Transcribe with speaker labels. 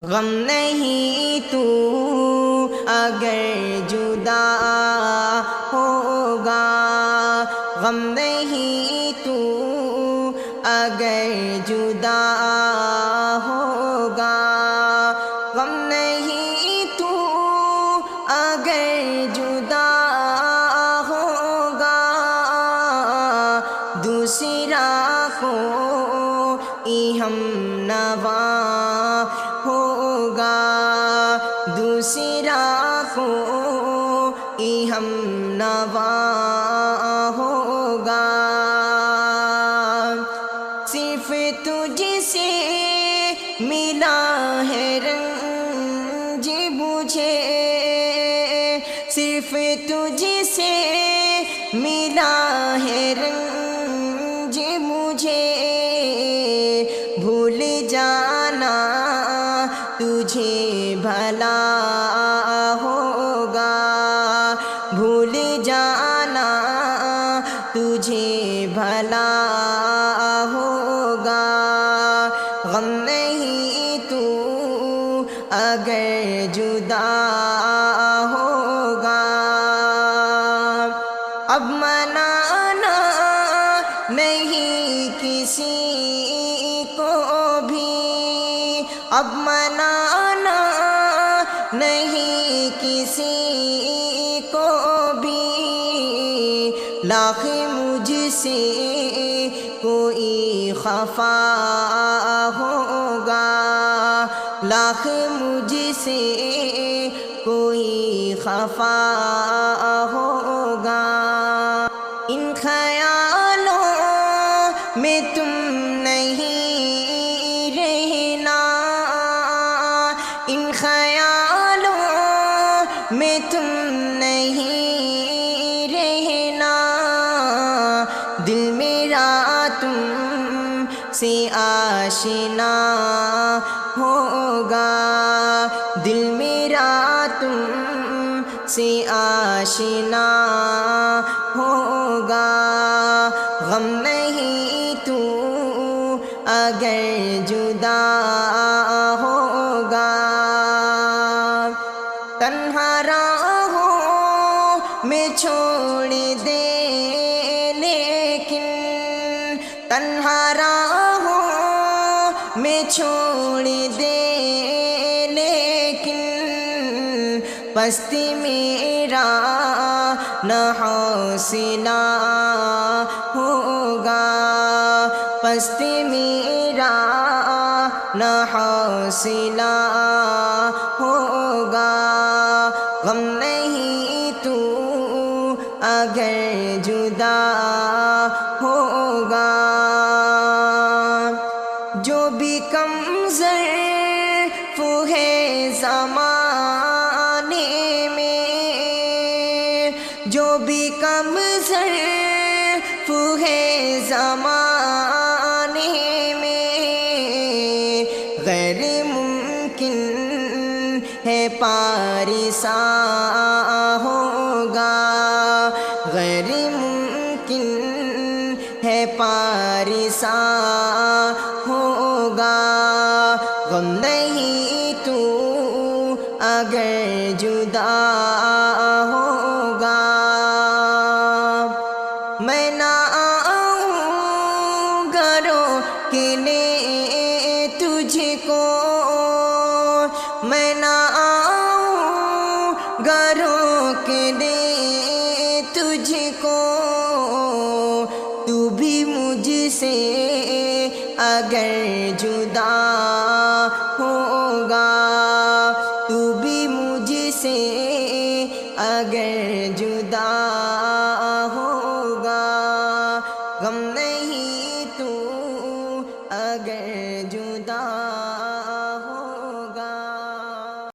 Speaker 1: غم نہیں تو اگر جدا ہوگا، غم نہیں تو اگر جدا ہوگا، غم نہیں تو اگر جدا ہوگا، دوسرا کوئی ہم نوا ہوگا، دوسرا کوئی ہم نوا ہوگا، صرف تجھ سے ملا ہے رنج مجھے، صرف تجھ سے ملا ہے رنج مجھے، بھول جانا تجھے بھلا ہوگا، بھول جانا تجھے بھلا ہوگا، غم نہیں تو اگر جدا ہوگا، اب منانا نہیں کسی کو بھی، اب منانا نہیں کسی کو بھی، لاکھ مجھ سے کوئی خفا ہوگا، لاکھ مجھ سے کوئی خفا ہوگا، ان خیالوں میں تم نہیں رہنا، ان خیالوں میں تم نہیں رہنا، دل میرا تم سے آشنا ہوگا، دل میرا تم سے آشنا ہوگا، غم نہیں تو اگر جدا ہوگا، تنہا راہوں میں چھوڑ دے لیکن، تنہا راہوں میں چھوڑ دے لیکن، پست میرا نہ حوصلہ ہوگا، پست میرا نہ حوصلہ ہوگا، غم نہیں تو اگر جدا ہوگا، جو بھی کم ظرف ہے زمانے میں، جو بھی کم ظرف ہے زمانے میں، غیر ممکن ہے پارسا ہوگا، غیر ممکن ہے پارسا ہوگا، غم نہیں تو اگر جدا ہوگا، میں نہ آؤں گا روکنے تجھ کو، میں نہ آؤں گا روکنے تجھ کو، تو بھی مجھ سے اگر جدا ہوگا، تو بھی مجھ سے اگر جدا ہوگا، غم نہیں تو اگر جدا